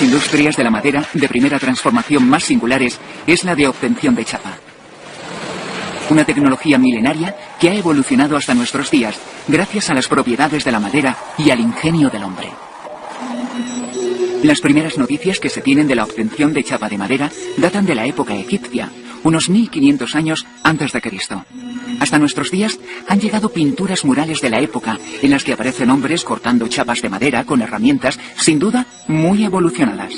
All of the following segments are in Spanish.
las industrias de la madera de primera transformación más singulares es la de obtención de chapa. Una tecnología milenaria que ha evolucionado hasta nuestros días gracias a las propiedades de la madera y al ingenio del hombre. Las primeras noticias que se tienen de la obtención de chapa de madera datan de la época egipcia, unos 1500 años antes de Cristo. Hasta nuestros días han llegado pinturas murales de la época en las que aparecen hombres cortando chapas de madera con herramientas, sin duda, muy evolucionadas.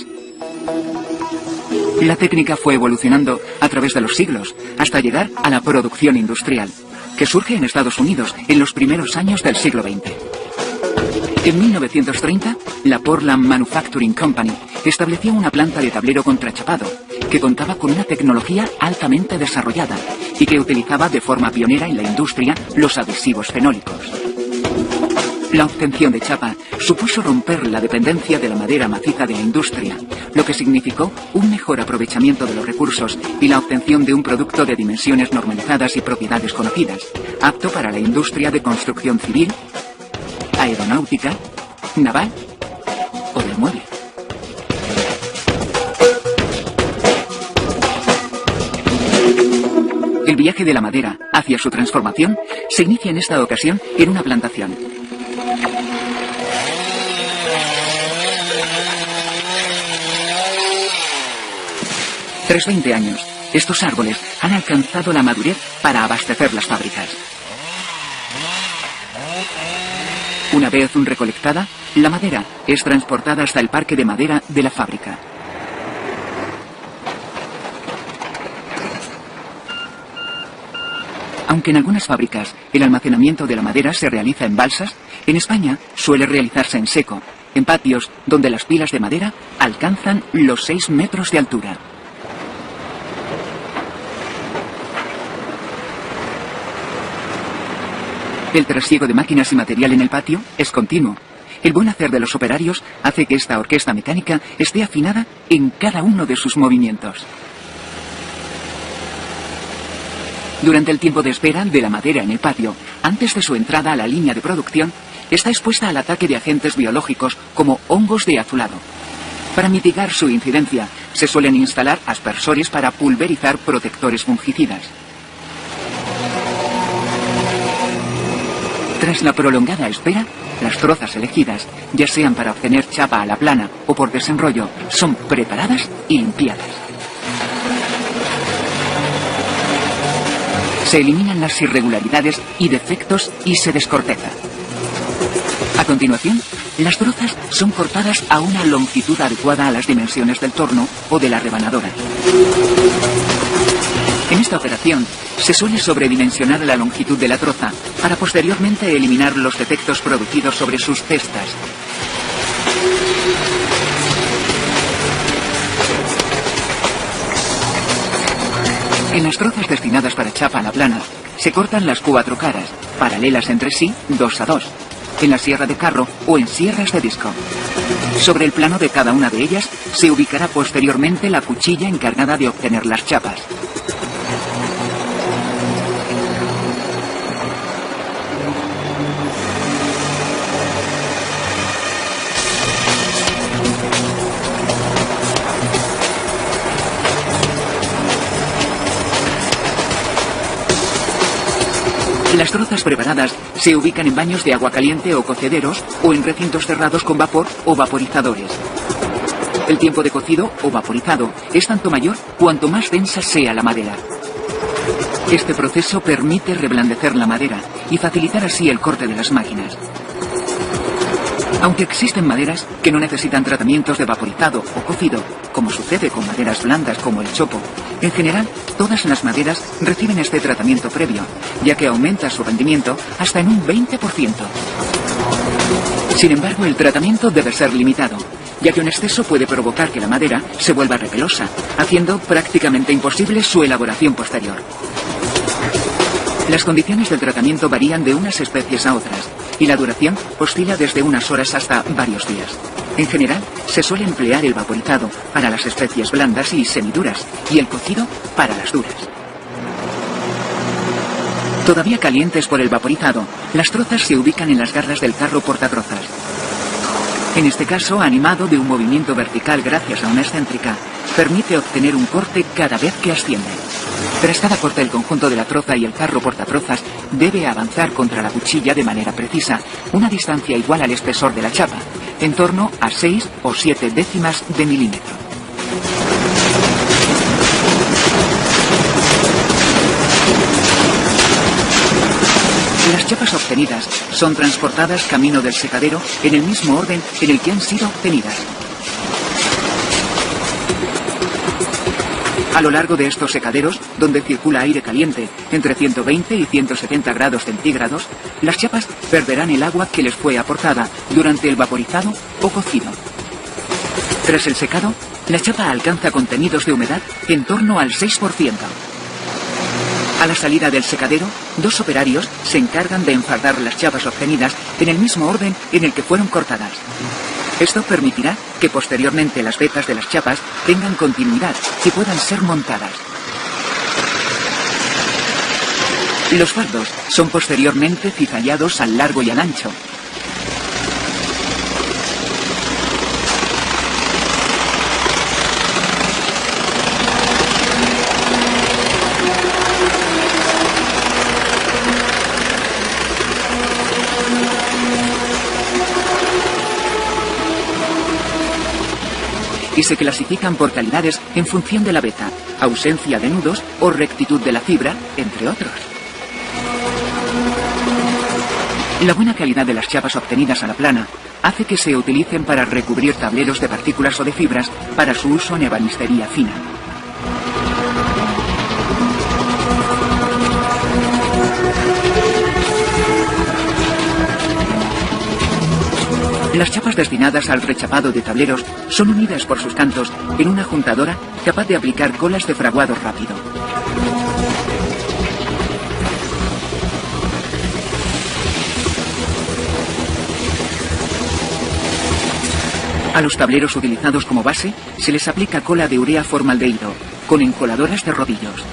La técnica fue evolucionando a través de los siglos, hasta llegar a la producción industrial, que surge en Estados Unidos en los primeros años del siglo XX. En 1930, la Portland Manufacturing Company estableció una planta de tablero contrachapado, que contaba con una tecnología altamente desarrollada y que utilizaba de forma pionera en la industria los adhesivos fenólicos. La obtención de chapa supuso romper la dependencia de la madera maciza de la industria, lo que significó un mejor aprovechamiento de los recursos y la obtención de un producto de dimensiones normalizadas y propiedades conocidas, apto para la industria de construcción civil, aeronáutica, naval o del mueble. El viaje de la madera hacia su transformación se inicia en esta ocasión en una plantación. Tras 20 años, estos árboles han alcanzado la madurez para abastecer las fábricas. Una vez recolectada, la madera es transportada hasta el parque de madera de la fábrica. Aunque en algunas fábricas el almacenamiento de la madera se realiza en balsas, en España suele realizarse en seco, en patios donde las pilas de madera alcanzan los 6 metros de altura. El trasiego de máquinas y material en el patio es continuo. El buen hacer de los operarios hace que esta orquesta mecánica esté afinada en cada uno de sus movimientos. Durante el tiempo de espera de la madera en el patio, antes de su entrada a la línea de producción, está expuesta al ataque de agentes biológicos como hongos de azulado. Para mitigar su incidencia, se suelen instalar aspersores para pulverizar protectores fungicidas. Tras la prolongada espera, las trozas elegidas, ya sean para obtener chapa a la plana o por desenrollo, son preparadas y limpiadas. Se eliminan las irregularidades y defectos y se descorteza. A continuación, las trozas son cortadas a una longitud adecuada a las dimensiones del torno o de la rebanadora. En esta operación, se suele sobredimensionar la longitud de la troza para posteriormente eliminar los defectos producidos sobre sus cestas. En las trozas destinadas para chapa a la plana, se cortan las 4 caras, paralelas entre sí, 2 a 2, en la sierra de carro o en sierras de disco. Sobre el plano de cada una de ellas se ubicará posteriormente la cuchilla encargada de obtener las chapas. Las trozas preparadas se ubican en baños de agua caliente o cocederos o en recintos cerrados con vapor o vaporizadores. El tiempo de cocido o vaporizado es tanto mayor cuanto más densa sea la madera. Este proceso permite reblandecer la madera y facilitar así el corte de las máquinas. Aunque existen maderas que no necesitan tratamientos de vaporizado o cocido, como sucede con maderas blandas como el chopo, en general todas las maderas reciben este tratamiento previo, ya que aumenta su rendimiento hasta en un 20%. Sin embargo, el tratamiento debe ser limitado, ya que un exceso puede provocar que la madera se vuelva repelosa, haciendo prácticamente imposible su elaboración posterior. Las condiciones del tratamiento varían de unas especies a otras, y la duración oscila desde unas horas hasta varios días. En general, se suele emplear el vaporizado para las especies blandas y semiduras, y el cocido para las duras. Todavía calientes por el vaporizado, las trozas se ubican en las garras del carro portatrozas. En este caso, animado de un movimiento vertical gracias a una excéntrica, permite obtener un corte cada vez que asciende. Tras cada corte, el conjunto de la troza y el carro portatrozas debe avanzar contra la cuchilla de manera precisa, una distancia igual al espesor de la chapa, en torno a 6 o 7 décimas de milímetro. Las chapas obtenidas son transportadas camino del secadero en el mismo orden en el que han sido obtenidas. A lo largo de estos secaderos, donde circula aire caliente entre 120 y 170 grados centígrados, las chapas perderán el agua que les fue aportada durante el vaporizado o cocido. Tras el secado, la chapa alcanza contenidos de humedad en torno al 6%. A la salida del secadero, 2 operarios se encargan de enfardar las chapas obtenidas en el mismo orden en el que fueron cortadas. Esto permitirá que posteriormente las vetas de las chapas tengan continuidad y puedan ser montadas. Los fardos son posteriormente cizallados al largo y al ancho. Y se clasifican por calidades en función de la veta, ausencia de nudos o rectitud de la fibra, entre otros. La buena calidad de las chapas obtenidas a la plana hace que se utilicen para recubrir tableros de partículas o de fibras para su uso en ebanistería fina. Las chapas destinadas al rechapado de tableros son unidas por sus cantos en una juntadora capaz de aplicar colas de fraguado rápido. A los tableros utilizados como base se les aplica cola de urea formaldehído, con encoladoras de rodillos.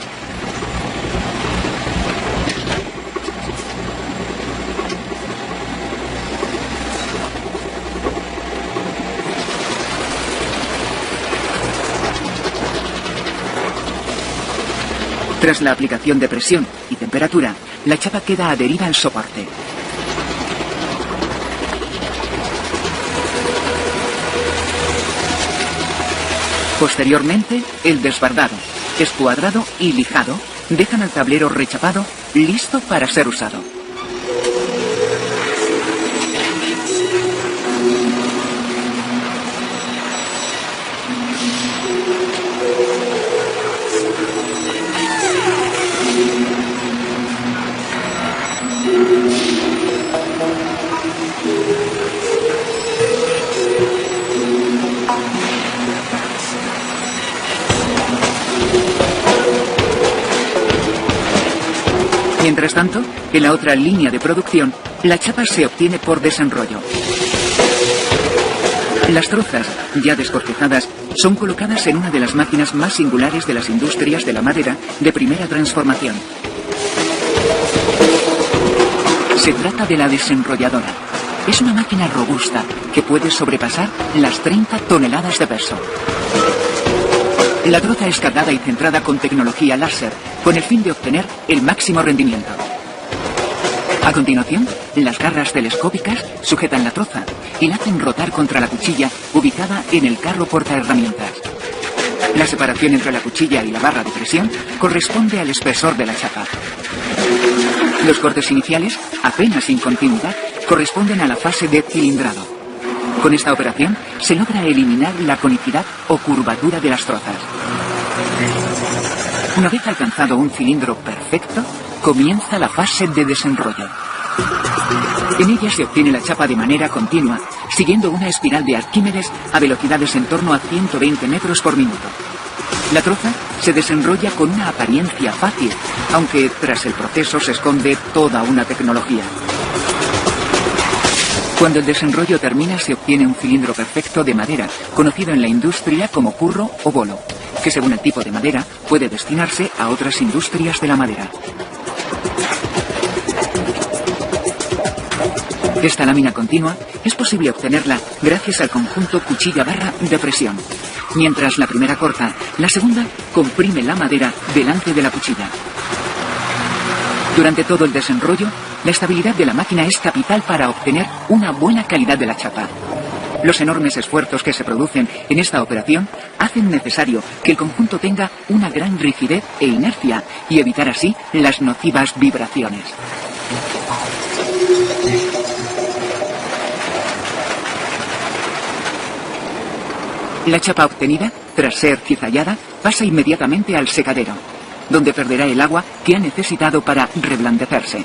Tras la aplicación de presión y temperatura, la chapa queda adherida al soporte. Posteriormente, el desbardado, escuadrado y lijado dejan el tablero rechapado listo para ser usado. Mientras tanto, en la otra línea de producción, la chapa se obtiene por desenrollo. Las trozas, ya descortejadas, son colocadas en una de las máquinas más singulares de las industrias de la madera de primera transformación. Se trata de la desenrolladora. Es una máquina robusta que puede sobrepasar las 30 toneladas de peso. La troza es cargada y centrada con tecnología láser, con el fin de obtener el máximo rendimiento. A continuación, las garras telescópicas sujetan la troza y la hacen rotar contra la cuchilla ubicada en el carro portaherramientas. La separación entre la cuchilla y la barra de presión corresponde al espesor de la chapa. Los cortes iniciales, apenas sin continuidad, corresponden a la fase de cilindrado. Con esta operación se logra eliminar la conicidad o curvatura de las trozas. Una vez alcanzado un cilindro perfecto, comienza la fase de desenrollo. En ella se obtiene la chapa de manera continua, siguiendo una espiral de Arquímedes a velocidades en torno a 120 metros por minuto. La troza se desenrolla con una apariencia fácil, aunque tras el proceso se esconde toda una tecnología. Cuando el desenrollo termina, se obtiene un cilindro perfecto de madera, conocido en la industria como curro o bolo, que según el tipo de madera puede destinarse a otras industrias de la madera. Esta lámina continua es posible obtenerla gracias al conjunto cuchilla-barra de presión. Mientras la primera corta, la segunda comprime la madera delante de la cuchilla. Durante todo el desenrollo, la estabilidad de la máquina es capital para obtener una buena calidad de la chapa. Los enormes esfuerzos que se producen en esta operación hacen necesario que el conjunto tenga una gran rigidez e inercia y evitar así las nocivas vibraciones. La chapa obtenida, tras ser cizallada, pasa inmediatamente al secadero, donde perderá el agua que ha necesitado para reblandecerse.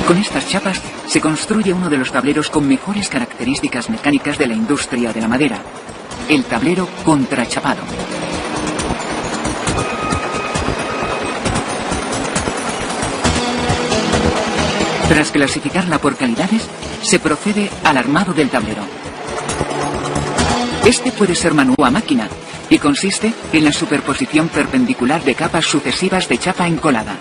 Con estas chapas se construye uno de los tableros con mejores características mecánicas de la industria de la madera, el tablero contrachapado. Tras clasificarla por calidades, se procede al armado del tablero. Este puede ser manual o a máquina y consiste en la superposición perpendicular de capas sucesivas de chapa encolada.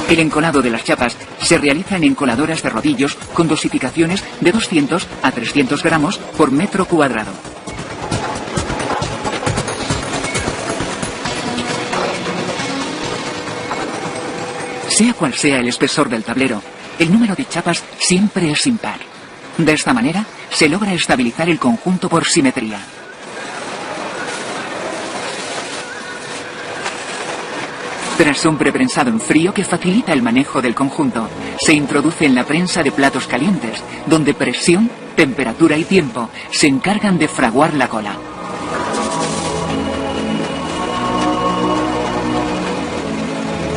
El encolado de las chapas se realiza en encoladoras de rodillos con dosificaciones de 200 a 300 gramos por metro cuadrado. Sea cual sea el espesor del tablero, el número de chapas siempre es impar. De esta manera, se logra estabilizar el conjunto por simetría. Tras un preprensado en frío que facilita el manejo del conjunto, se introduce en la prensa de platos calientes, donde presión, temperatura y tiempo se encargan de fraguar la cola.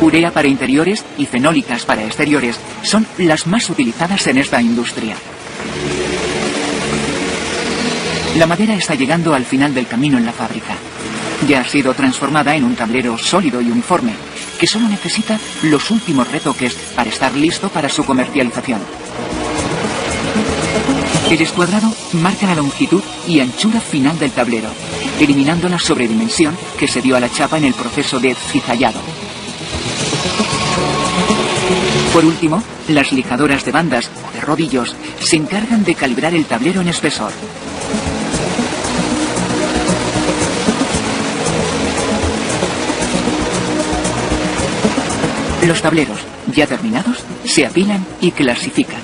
Urea para interiores y fenólicas para exteriores son las más utilizadas en esta industria. La madera está llegando al final del camino en la fábrica. Ya ha sido transformada en un tablero sólido y uniforme, que solo necesita los últimos retoques para estar listo para su comercialización. El escuadrado marca la longitud y anchura final del tablero, eliminando la sobredimensión que se dio a la chapa en el proceso de cizallado. Por último, las lijadoras de bandas o de rodillos se encargan de calibrar el tablero en espesor. Los tableros, ya terminados, se apilan y clasifican.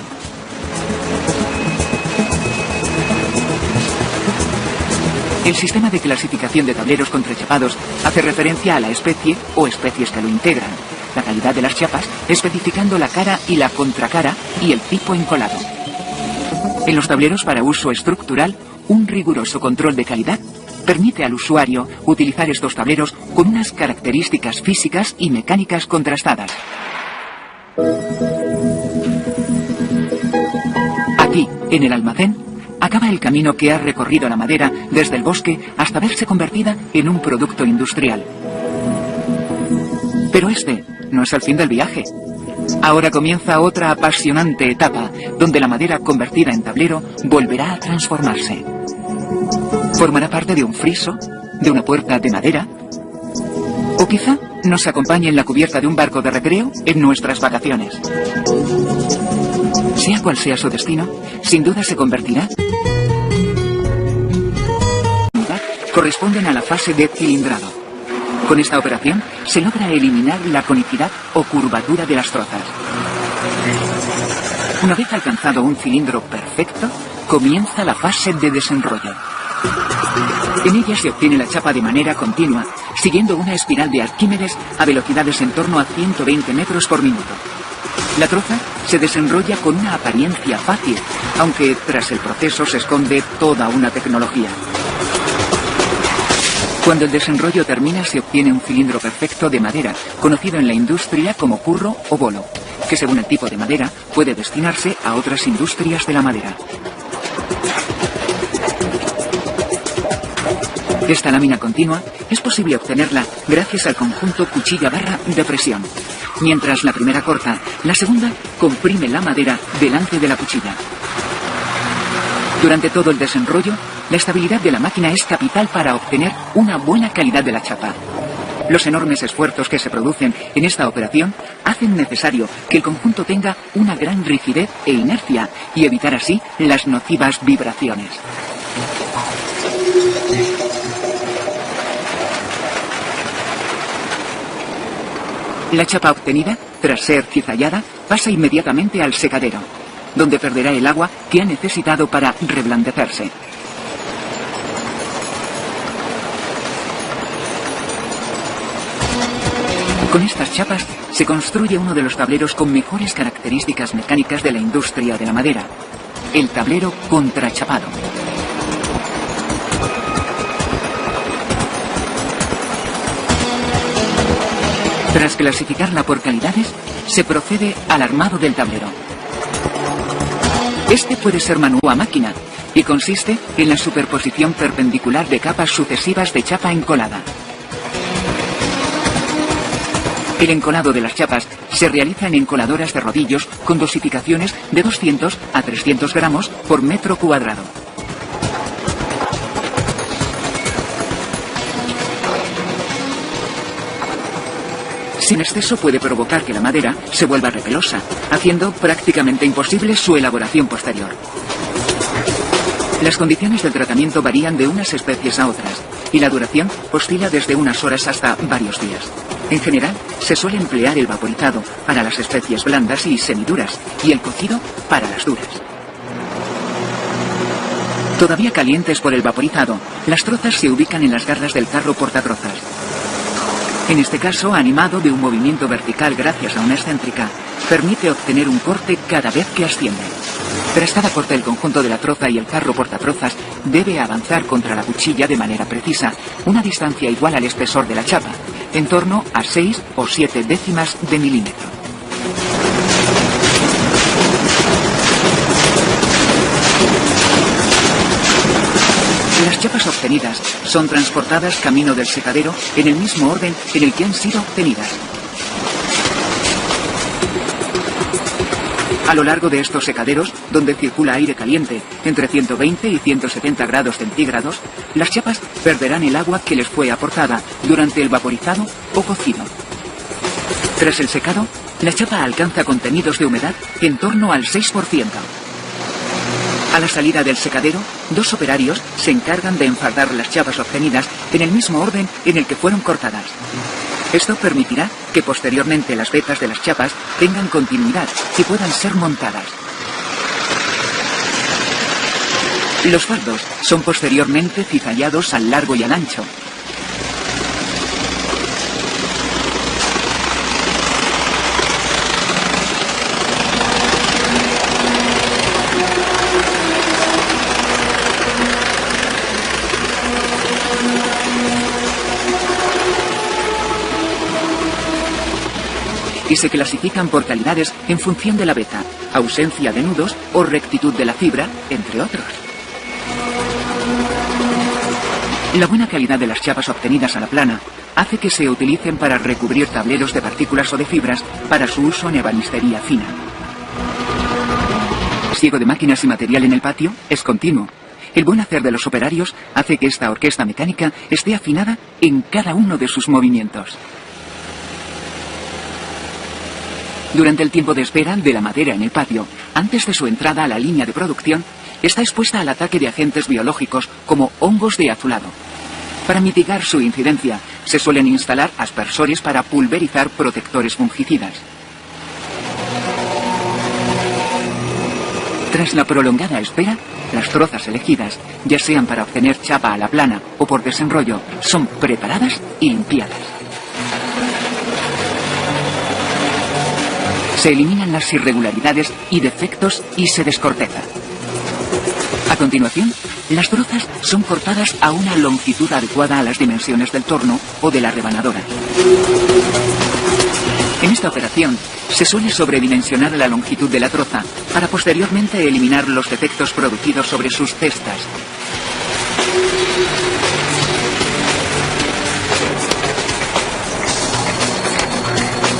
El sistema de clasificación de tableros contrachapados hace referencia a la especie o especies que lo integran, la calidad de las chapas, especificando la cara y la contracara y el tipo encolado. En los tableros para uso estructural, un riguroso control de calidad permite al usuario utilizar estos tableros con unas características físicas y mecánicas contrastadas. Aquí, en el almacén, acaba el camino que ha recorrido la madera desde el bosque hasta verse convertida en un producto industrial. Pero este no es el fin del viaje. Ahora comienza otra apasionante etapa, donde la madera convertida en tablero volverá a transformarse. Formará parte de un friso, de una puerta de madera, o quizá nos acompañe en la cubierta de un barco de recreo en nuestras vacaciones. Sea cual sea su destino, sin duda se convertirá. Corresponden a la fase de cilindrado. Con esta operación se logra eliminar la conicidad o curvatura de las trozas. Una vez alcanzado un cilindro perfecto, comienza la fase de desenrollo. En ella se obtiene la chapa de manera continua, siguiendo una espiral de Arquímedes a velocidades en torno a 120 metros por minuto. La troza se desenrolla con una apariencia fácil, aunque tras el proceso se esconde toda una tecnología. Cuando el desenrollo termina, se obtiene un cilindro perfecto de madera, conocido en la industria como curro o bolo, que según el tipo de madera puede destinarse a otras industrias de la madera. Esta lámina continua es posible obtenerla gracias al conjunto cuchilla-barra de presión. Mientras la primera corta, la segunda comprime la madera delante de la cuchilla. Durante todo el desenrollo, La estabilidad de la máquina es capital para obtener una buena calidad de la chapa. Los enormes esfuerzos que se producen en esta operación hacen necesario que el conjunto tenga una gran rigidez e inercia y evitar así las nocivas vibraciones. La chapa obtenida, tras ser cizallada, pasa inmediatamente al secadero, donde perderá el agua que ha necesitado para reblandecerse. Con estas chapas se construye uno de los tableros con mejores características mecánicas de la industria de la madera, el tablero contrachapado. Tras clasificarla por calidades, se procede al armado del tablero. Este puede ser manual o a máquina y consiste en la superposición perpendicular de capas sucesivas de chapa encolada. El encolado de las chapas se realiza en encoladoras de rodillos con dosificaciones de 200 a 300 gramos por metro cuadrado. Sin exceso puede provocar que la madera se vuelva repelosa, haciendo prácticamente imposible su elaboración posterior. Las condiciones del tratamiento varían de unas especies a otras y la duración oscila desde unas horas hasta varios días. En general, se suele emplear el vaporizado para las especies blandas y semiduras y el cocido para las duras. Todavía calientes por el vaporizado, las trozas se ubican en las garras del carro portatrozas. En este caso, animado de un movimiento vertical gracias a una excéntrica, permite obtener un corte cada vez que asciende. Tras cada corte, el conjunto de la troza y el carro portatrozas debe avanzar contra la cuchilla de manera precisa, una distancia igual al espesor de la chapa, en torno a 6 o 7 décimas de milímetro. Las chapas obtenidas son transportadas camino del secadero en el mismo orden en el que han sido obtenidas. A lo largo de estos secaderos, donde circula aire caliente entre 120 y 170 grados centígrados, las chapas perderán el agua que les fue aportada durante el vaporizado o cocido. Tras el secado, la chapa alcanza contenidos de humedad en torno al 6%. A la salida del secadero, 2 operarios se encargan de enfardar las chapas obtenidas en el mismo orden en el que fueron cortadas. Esto permitirá que posteriormente las vetas de las chapas tengan continuidad y puedan ser montadas. Los fardos son posteriormente cizallados al largo y al ancho. Y se clasifican por calidades en función de la veta, ausencia de nudos o rectitud de la fibra, entre otros. La buena calidad de las chapas obtenidas a la plana hace que se utilicen para recubrir tableros de partículas o de fibras para su uso en ebanistería fina. El pliego de máquinas y material en el patio es continuo. El buen hacer de los operarios hace que esta orquesta mecánica esté afinada en cada uno de sus movimientos. Durante el tiempo de espera de la madera en el patio, antes de su entrada a la línea de producción, está expuesta al ataque de agentes biológicos como hongos de azulado. Para mitigar su incidencia, se suelen instalar aspersores para pulverizar protectores fungicidas. Tras la prolongada espera, las trozas elegidas, ya sean para obtener chapa a la plana o por desenrollo, son preparadas y limpiadas. Se eliminan las irregularidades y defectos y se descorteza. A continuación, las trozas son cortadas a una longitud adecuada a las dimensiones del torno o de la rebanadora. En esta operación, se suele sobredimensionar la longitud de la troza para posteriormente eliminar los defectos producidos sobre sus cestas.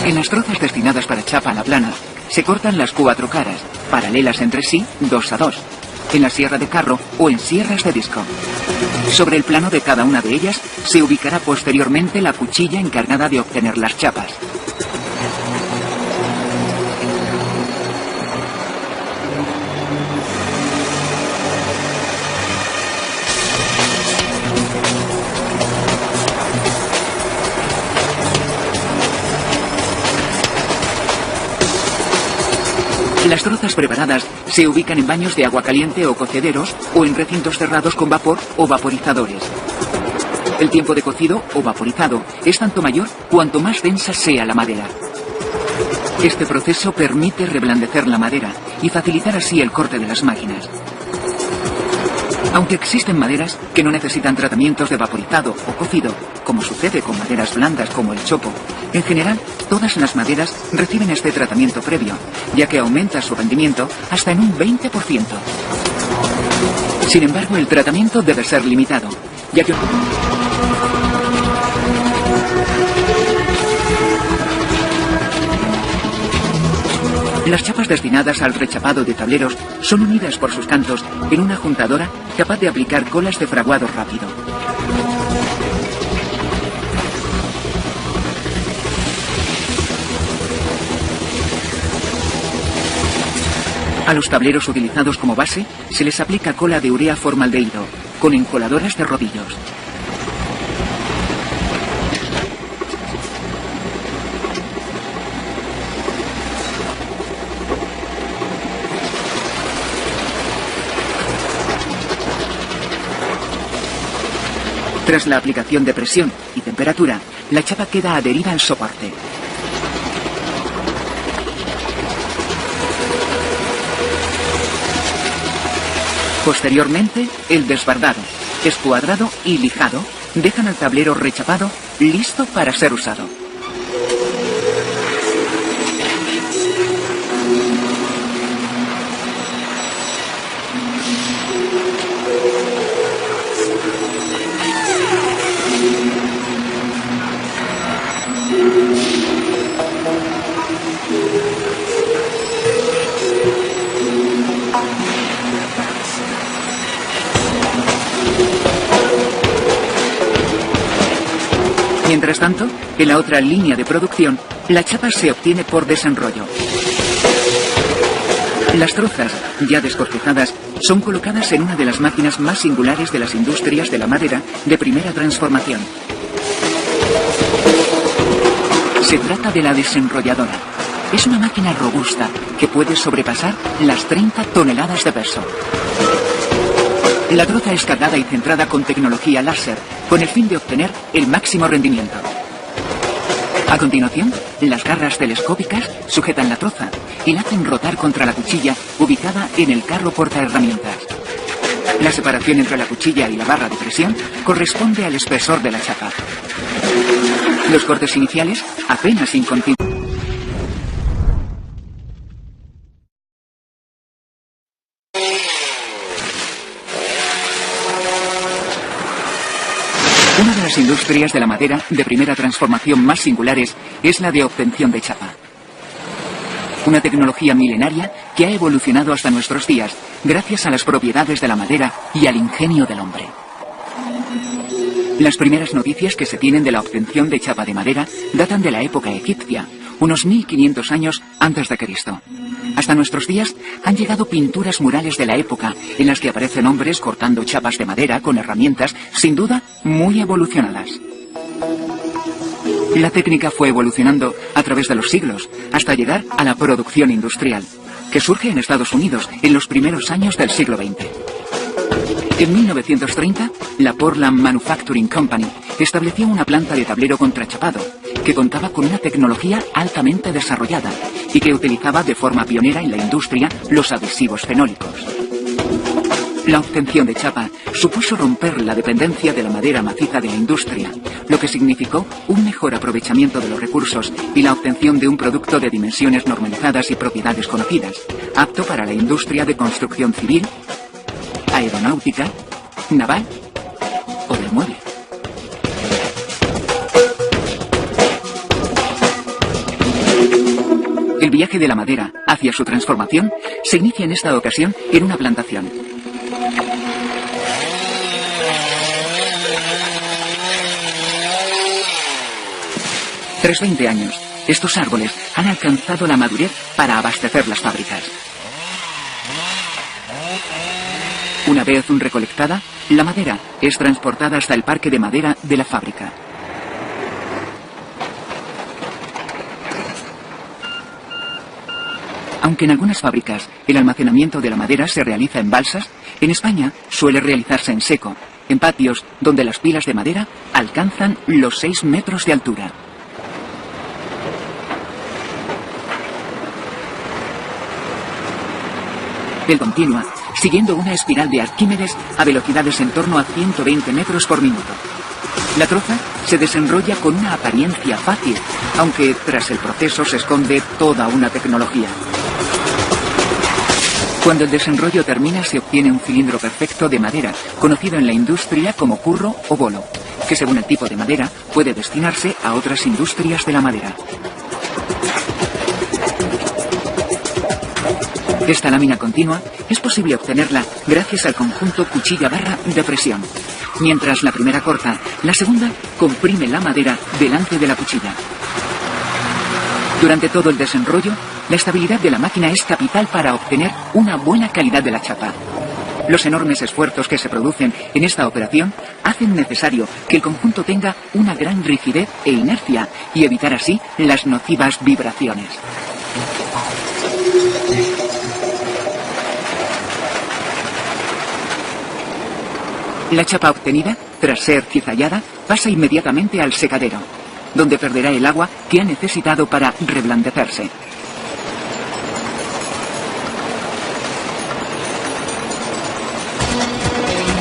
En las trozas destinadas para chapa a la plana, se cortan las 4 caras, paralelas entre sí, 2 a 2. en la sierra de carro o en sierras de disco. Sobre el plano de cada una de ellas se ubicará posteriormente la cuchilla encargada de obtener las chapas. Las trozas preparadas se ubican en baños de agua caliente o cocederos o en recintos cerrados con vapor o vaporizadores. El tiempo de cocido o vaporizado es tanto mayor cuanto más densa sea la madera. Este proceso permite reblandecer la madera y facilitar así el corte de las máquinas. Aunque existen maderas que no necesitan tratamientos de vaporizado o cocido, como sucede con maderas blandas como el chopo, en general todas las maderas reciben este tratamiento previo, ya que aumenta su rendimiento hasta en un 20%. Sin embargo, el tratamiento debe ser limitado, ya que las chapas destinadas al rechapado de tableros son unidas por sus cantos en una juntadora capaz de aplicar colas de fraguado rápido. A los tableros utilizados como base se les aplica cola de urea formaldehído, con encoladoras de rodillos. Tras la aplicación de presión y temperatura, la chapa queda adherida al soporte. Posteriormente, el desbardado, escuadrado y lijado dejan al tablero rechapado listo para ser usado. Mientras tanto, en la otra línea de producción, la chapa se obtiene por desenrollo. Las trozas, ya descortejadas, son colocadas en una de las máquinas más singulares de las industrias de la madera de primera transformación. Se trata de la desenrolladora. Es una máquina robusta que puede sobrepasar las 30 toneladas de peso. La troza es cargada y centrada con tecnología láser, con el fin de obtener el máximo rendimiento. A continuación, las garras telescópicas sujetan la troza y la hacen rotar contra la cuchilla ubicada en el carro portaherramientas. La separación entre la cuchilla y la barra de presión corresponde al espesor de la chapa. Los cortes iniciales apenas incontinuos. Una de las industrias de la madera de primera transformación más singulares es la de obtención de chapa. Una tecnología milenaria que ha evolucionado hasta nuestros días gracias a las propiedades de la madera y al ingenio del hombre. Las primeras noticias que se tienen de la obtención de chapa de madera datan de la época egipcia, unos 1500 años antes de Cristo. Hasta nuestros días han llegado pinturas murales de la época en las que aparecen hombres cortando chapas de madera con herramientas, sin duda, muy evolucionadas. La técnica fue evolucionando a través de los siglos hasta llegar a la producción industrial, que surge en Estados Unidos en los primeros años del siglo XX. En 1930, la Portland Manufacturing Company estableció una planta de tablero contrachapado que contaba con una tecnología altamente desarrollada y que utilizaba de forma pionera en la industria los adhesivos fenólicos. La obtención de chapa supuso romper la dependencia de la madera maciza de la industria, lo que significó un mejor aprovechamiento de los recursos y la obtención de un producto de dimensiones normalizadas y propiedades conocidas, apto para la industria de construcción civil, aeronáutica, naval o del mueble. El viaje de la madera hacia su transformación se inicia en esta ocasión en una plantación. Tras 20 años, estos árboles han alcanzado la madurez para abastecer las fábricas. Una vez recolectada, la madera es transportada hasta el parque de madera de la fábrica. Aunque en algunas fábricas el almacenamiento de la madera se realiza en balsas, en España suele realizarse en seco, en patios donde las pilas de madera alcanzan los 6 metros de altura. Él continúa, siguiendo una espiral de Arquímedes a velocidades en torno a 120 metros por minuto. La troza se desenrolla con una apariencia fácil, aunque tras el proceso se esconde toda una tecnología. Cuando el desenrollo termina, se obtiene un cilindro perfecto de madera, conocido en la industria como curro o bolo, que según el tipo de madera puede destinarse a otras industrias de la madera. Esta lámina continua es posible obtenerla gracias al conjunto cuchilla-barra de presión. Mientras la primera corta, la segunda comprime la madera delante de la cuchilla. Durante todo el desenrollo, la estabilidad de la máquina es capital para obtener una buena calidad de la chapa. Los enormes esfuerzos que se producen en esta operación hacen necesario que el conjunto tenga una gran rigidez e inercia y evitar así las nocivas vibraciones. La chapa obtenida, tras ser cizallada, pasa inmediatamente al secadero, donde perderá el agua que ha necesitado para reblandecerse.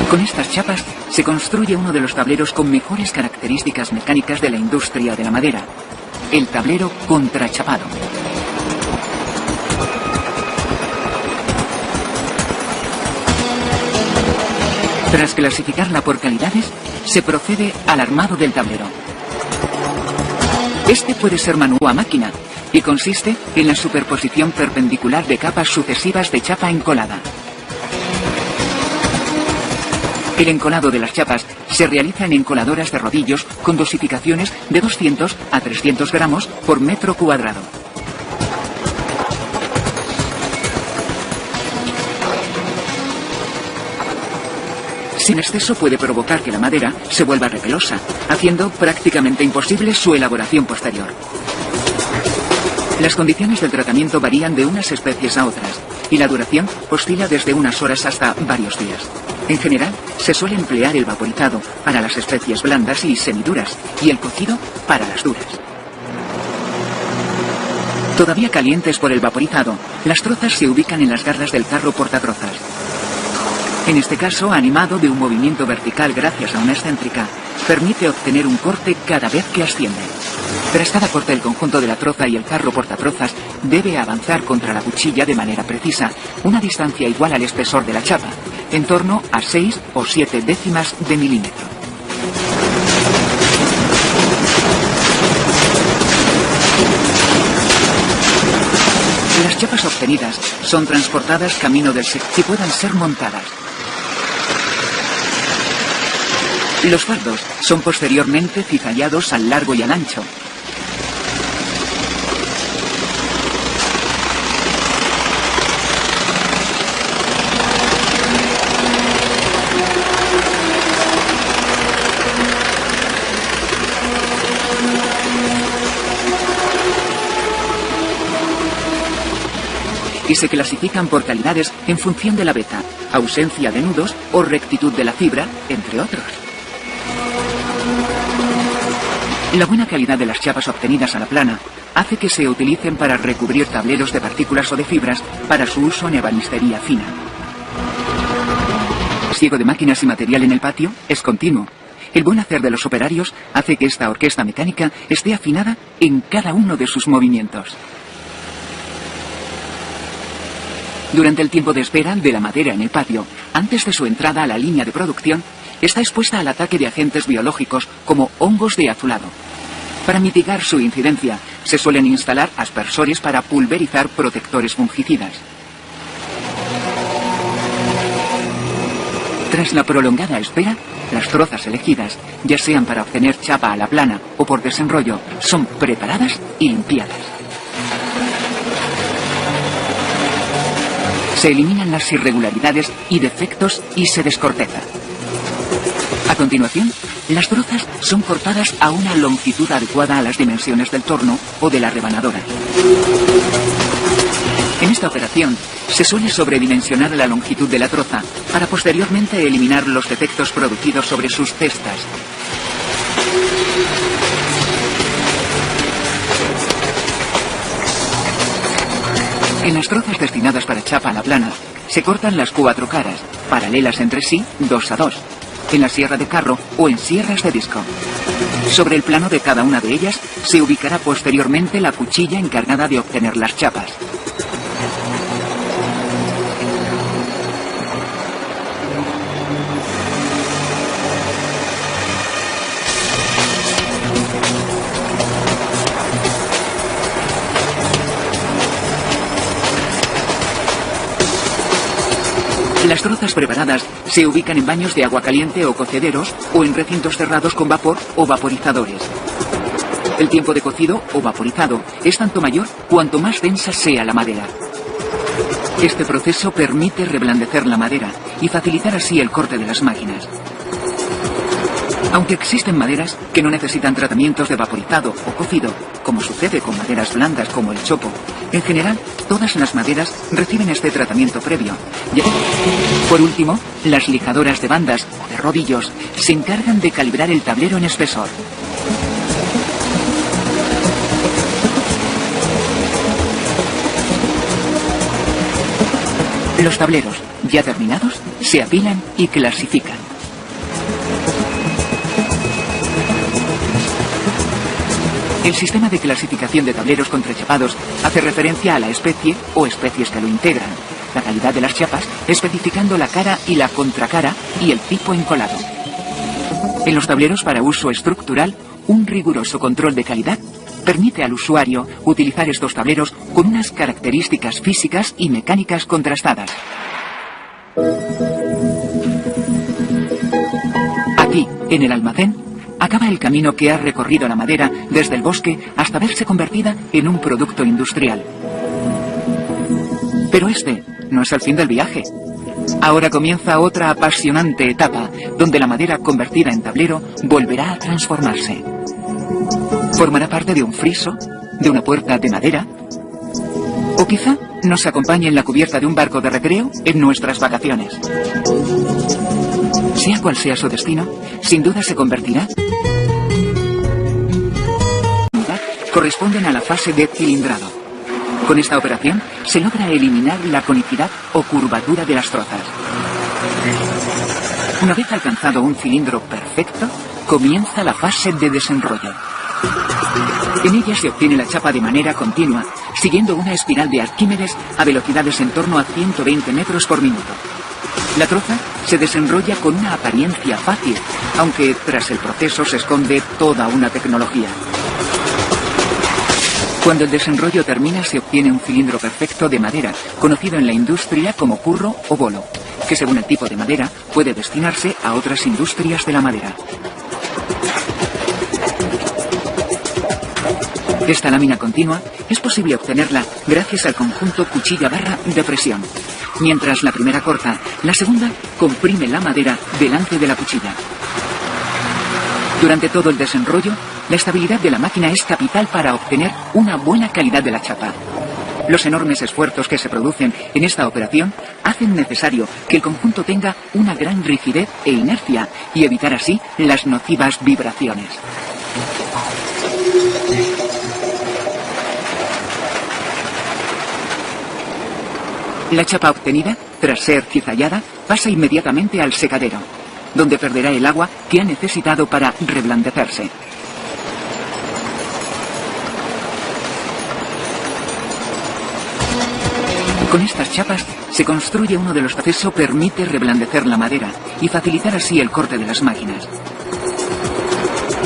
Con estas chapas se construye uno de los tableros con mejores características mecánicas de la industria de la madera, el tablero contrachapado. Tras clasificarla por calidades, se procede al armado del tablero. Este puede ser manual o a máquina y consiste en la superposición perpendicular de capas sucesivas de chapa encolada. El encolado de las chapas se realiza en encoladoras de rodillos con dosificaciones de 200 a 300 gramos por metro cuadrado. Sin exceso puede provocar que la madera se vuelva repelosa, haciendo prácticamente imposible su elaboración posterior. Las condiciones del tratamiento varían de unas especies a otras, y la duración oscila desde unas horas hasta varios días. En general, se suele emplear el vaporizado para las especies blandas y semiduras, y el cocido para las duras. Todavía calientes por el vaporizado, las trozas se ubican en las garras del carro portatrozas. En este caso, animado de un movimiento vertical gracias a una excéntrica, permite obtener un corte cada vez que asciende. Tras cada corte, el conjunto de la troza y el carro portatrozas debe avanzar contra la cuchilla de manera precisa, una distancia igual al espesor de la chapa, en torno a 6 o 7 décimas de milímetro. Las chapas obtenidas son transportadas camino del secadero y puedan ser montadas. Los fardos son posteriormente cizallados al largo y al ancho. Y se clasifican por calidades en función de la veta, ausencia de nudos o rectitud de la fibra, entre otros. La buena calidad de las chapas obtenidas a la plana hace que se utilicen para recubrir tableros de partículas o de fibras para su uso en ebanistería fina. El pliego de máquinas y material en el patio es continuo. El buen hacer de los operarios hace que esta orquesta mecánica esté afinada en cada uno de sus movimientos. Durante el tiempo de espera de la madera en el patio, antes de su entrada a la línea de producción, está expuesta al ataque de agentes biológicos como hongos de azulado. Para mitigar su incidencia, se suelen instalar aspersores para pulverizar protectores fungicidas. Tras la prolongada espera, Las trozas elegidas, ya sean para obtener chapa a la plana o por desenrollo, son preparadas y limpiadas. Se eliminan las irregularidades y defectos y se descorteza. A continuación, las trozas son cortadas a una longitud adecuada a las dimensiones del torno o de la rebanadora. En esta operación, se suele sobredimensionar la longitud de la troza para posteriormente eliminar los defectos producidos sobre sus cestas. En las trozas destinadas para chapa a la plana, se cortan las 4 caras, paralelas entre sí, 2 a 2, en la sierra de carro o en sierras de disco. Sobre el plano de cada una de ellas se ubicará posteriormente la cuchilla encargada de obtener las chapas. Las trozas preparadas se ubican en baños de agua caliente o cocederos o en recintos cerrados con vapor o vaporizadores. El tiempo de cocido o vaporizado es tanto mayor cuanto más densa sea la madera. Este proceso permite reblandecer la madera y facilitar así el corte de las máquinas. Aunque existen maderas que no necesitan tratamientos de vaporizado o cocido, como sucede con maderas blandas como el chopo, en general, todas las maderas reciben este tratamiento previo. Por último, las lijadoras de bandas o de rodillos se encargan de calibrar el tablero en espesor. Los tableros, ya terminados, se apilan y clasifican. El sistema de clasificación de tableros contrachapados hace referencia a la especie o especies que lo integran, la calidad de las chapas, especificando la cara y la contracara y el tipo encolado. En los tableros para uso estructural, un riguroso control de calidad permite al usuario utilizar estos tableros con unas características físicas y mecánicas contrastadas. Aquí, en el almacén, acaba el camino que ha recorrido la madera desde el bosque hasta verse convertida en un producto industrial. Pero este no es el fin del viaje. Ahora comienza otra apasionante etapa donde la madera convertida en tablero volverá a transformarse. Formará parte de un friso, de una puerta de madera, o quizá nos acompañe en la cubierta de un barco de recreo en nuestras vacaciones. Sea cual sea su destino, sin duda se convertirá. Corresponden a la fase de cilindrado. Con esta operación se logra eliminar la conicidad o curvatura de las trozas. Una vez alcanzado un cilindro perfecto, comienza la fase de desenrollo. En ella se obtiene la chapa de manera continua, siguiendo una espiral de Arquímedes a velocidades en torno a 120 metros por minuto. La troza se desenrolla con una apariencia fácil, aunque tras el proceso se esconde toda una tecnología. Cuando el desenrollo termina se obtiene un cilindro perfecto de madera, conocido en la industria como curro o bolo, que según el tipo de madera puede destinarse a otras industrias de la madera. Esta lámina continua es posible obtenerla gracias al conjunto cuchilla-barra de presión. Mientras la primera corta, la segunda comprime la madera delante de la cuchilla. Durante todo el desenrollo, la estabilidad de la máquina es capital para obtener una buena calidad de la chapa. Los enormes esfuerzos que se producen en esta operación hacen necesario que el conjunto tenga una gran rigidez e inercia y evitar así las nocivas vibraciones. La chapa obtenida, tras ser cizallada, pasa inmediatamente al secadero, donde perderá el agua que ha necesitado para reblandecerse. Con estas chapas se construye uno de los procesos que permite reblandecer la madera y facilitar así el corte de las máquinas.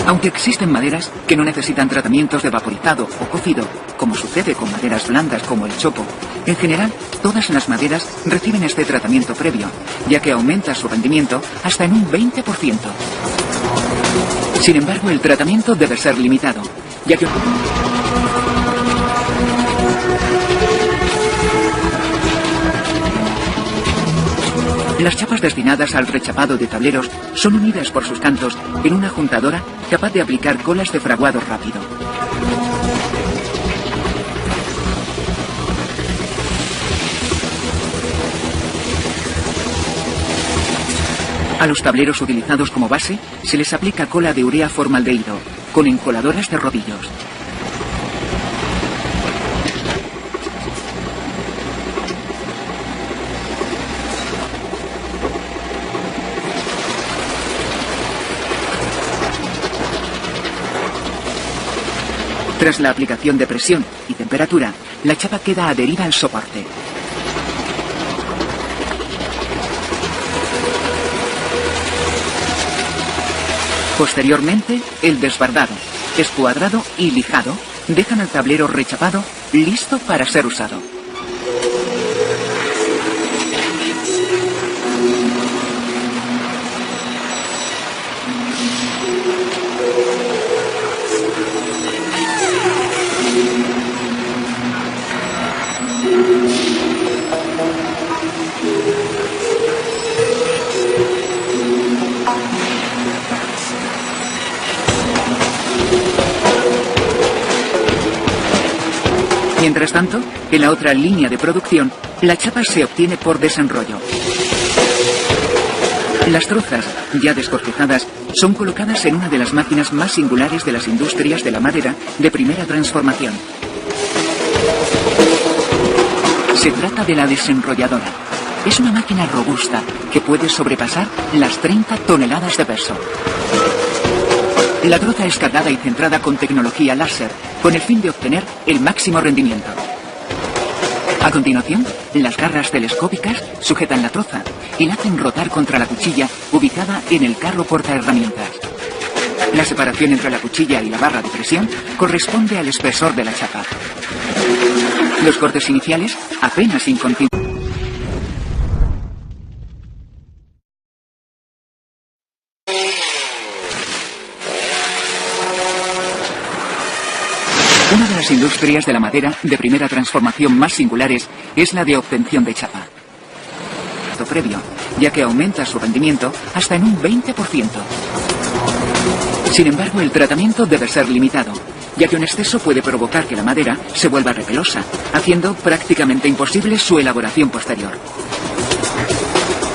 Aunque existen maderas que no necesitan tratamientos de vaporizado o cocido, como sucede con maderas blandas como el chopo, en general todas las maderas reciben este tratamiento previo, ya que aumenta su rendimiento hasta en un 20%. Sin embargo, el tratamiento debe ser limitado, ya que... Las chapas destinadas al rechapado de tableros son unidas por sus cantos en una juntadora capaz de aplicar colas de fraguado rápido. A los tableros utilizados como base se les aplica cola de urea formaldehído, con encoladoras de rodillos. Tras la aplicación de presión y temperatura, la chapa queda adherida al soporte. Posteriormente, el desbardado, escuadrado y lijado dejan el tablero rechapado listo para ser usado. Mientras tanto, en la otra línea de producción, la chapa se obtiene por desenrollo. Las trozas, ya descortejadas, son colocadas en una de las máquinas más singulares de las industrias de la madera de primera transformación. Se trata de la desenrolladora. Es una máquina robusta que puede sobrepasar las 30 toneladas de peso. La troza es cargada y centrada con tecnología láser, con el fin de obtener el máximo rendimiento. A continuación, las garras telescópicas sujetan la troza y la hacen rotar contra la cuchilla ubicada en el carro portaherramientas. La separación entre la cuchilla y la barra de presión corresponde al espesor de la chapa. Los cortes iniciales apenas incontinuos. Una de las industrias de la madera de primera transformación más singulares es la de obtención de chapa. Esto previo, ya que aumenta su rendimiento hasta en un 20%. Sin embargo, el tratamiento debe ser limitado, ya que un exceso puede provocar que la madera se vuelva repelosa, haciendo prácticamente imposible su elaboración posterior.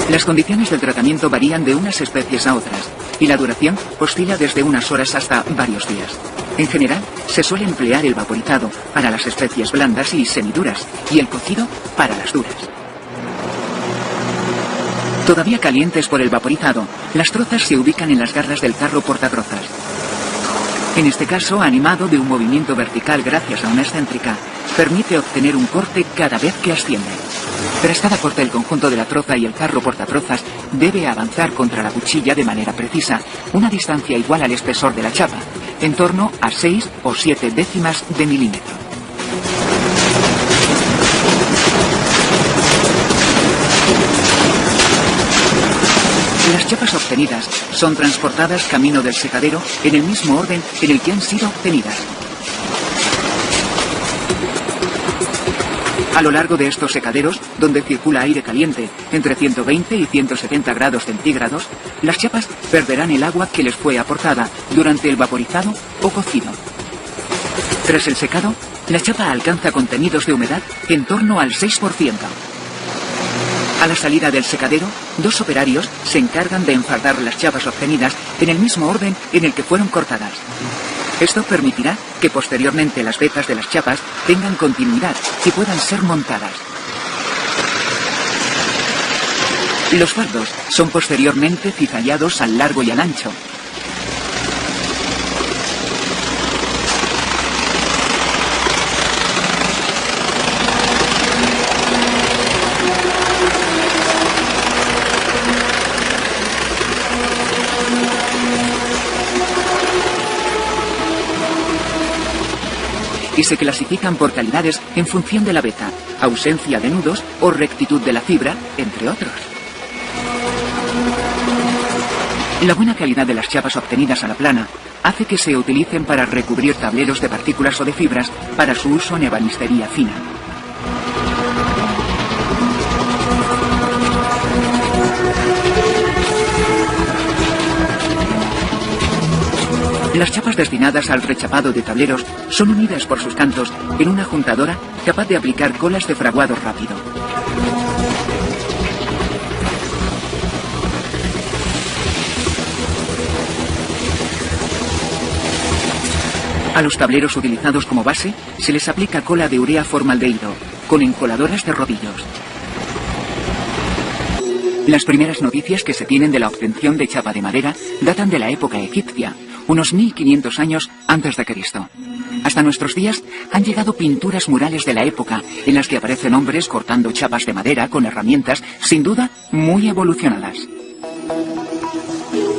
Las condiciones del tratamiento varían de unas especies a otras, y la duración oscila desde unas horas hasta varios días. En general, se suele emplear el vaporizado para las especies blandas y semiduras, y el cocido para las duras. Todavía calientes por el vaporizado, las trozas se ubican en las garras del carro portatrozas. En este caso, animado de un movimiento vertical gracias a una excéntrica, permite obtener un corte cada vez que asciende. Tras cada corte, el conjunto de la troza y el carro portatrozas debe avanzar contra la cuchilla de manera precisa, una distancia igual al espesor de la chapa, en torno a 6 o 7 décimas de milímetro. Las chapas obtenidas son transportadas camino del secadero en el mismo orden en el que han sido obtenidas. A lo largo de estos secaderos, donde circula aire caliente entre 120 y 170 grados centígrados, las chapas perderán el agua que les fue aportada durante el vaporizado o cocido. Tras el secado, la chapa alcanza contenidos de humedad en torno al 6%. A la salida del secadero, 2 operarios se encargan de enfardar las chapas obtenidas en el mismo orden en el que fueron cortadas. Esto permitirá que posteriormente las vetas de las chapas tengan continuidad y puedan ser montadas. Los fardos son posteriormente cizallados al largo y al ancho. y se clasifican por calidades en función de la beta, ausencia de nudos o rectitud de la fibra, entre otros. La buena calidad de las chapas obtenidas a la plana hace que se utilicen para recubrir tableros de partículas o de fibras para su uso en ebanistería fina. Las chapas destinadas al rechapado de tableros son unidas por sus cantos en una juntadora capaz de aplicar colas de fraguado rápido. A los tableros utilizados como base se les aplica cola de urea formaldehído, con encoladoras de rodillos. Las primeras noticias que se tienen de la obtención de chapa de madera datan de la época egipcia, unos 1500 años antes de Cristo. Hasta nuestros días han llegado pinturas murales de la época en las que aparecen hombres cortando chapas de madera con herramientas, sin duda, muy evolucionadas.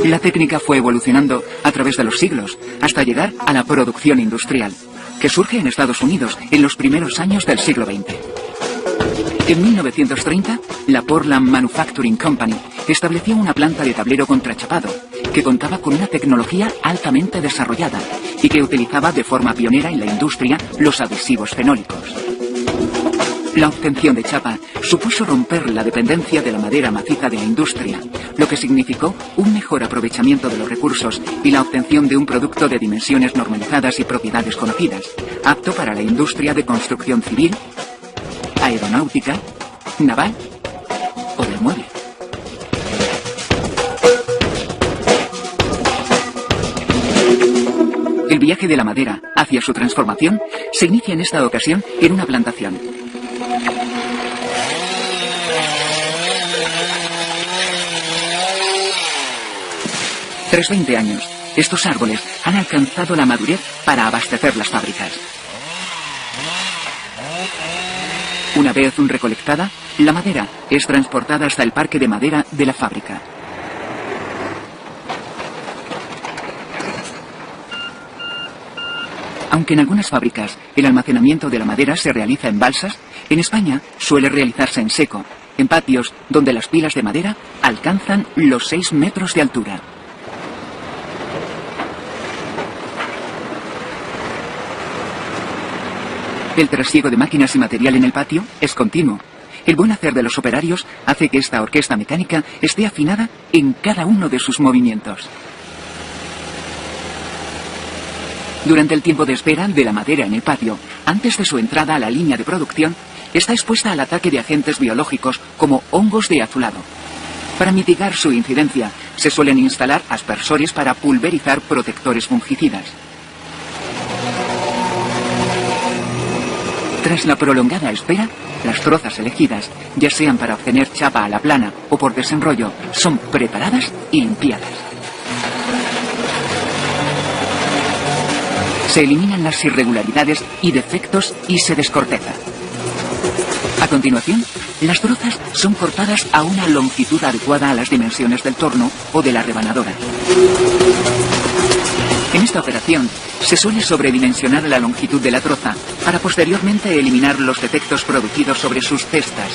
La técnica fue evolucionando a través de los siglos hasta llegar a la producción industrial, que surge en Estados Unidos en los primeros años del siglo XX. En 1930, la Portland Manufacturing Company estableció una planta de tablero contrachapado que contaba con una tecnología altamente desarrollada y que utilizaba de forma pionera en la industria los adhesivos fenólicos. La obtención de chapa supuso romper la dependencia de la madera maciza de la industria, lo que significó un mejor aprovechamiento de los recursos y la obtención de un producto de dimensiones normalizadas y propiedades conocidas, apto para la industria de construcción civil, aeronáutica, naval o del mueble. El viaje de la madera hacia su transformación se inicia en esta ocasión en una plantación. Tras 20 años, estos árboles han alcanzado la madurez para abastecer las fábricas. Una vez recolectada, la madera es transportada hasta el parque de madera de la fábrica. Aunque en algunas fábricas el almacenamiento de la madera se realiza en balsas, en España suele realizarse en seco, en patios donde las pilas de madera alcanzan los 6 metros de altura. El trasiego de máquinas y material en el patio es continuo. El buen hacer de los operarios hace que esta orquesta mecánica esté afinada en cada uno de sus movimientos. Durante el tiempo de espera de la madera en el patio, antes de su entrada a la línea de producción, está expuesta al ataque de agentes biológicos como hongos de azulado. Para mitigar su incidencia, se suelen instalar aspersores para pulverizar protectores fungicidas. Tras la prolongada espera, las trozas elegidas, ya sean para obtener chapa a la plana o por desenrollo, son preparadas y limpiadas. Se eliminan las irregularidades y defectos y se descorteza. A continuación, las trozas son cortadas a una longitud adecuada a las dimensiones del torno o de la rebanadora. En esta operación, se suele sobredimensionar la longitud de la troza para posteriormente eliminar los defectos producidos sobre sus cestas,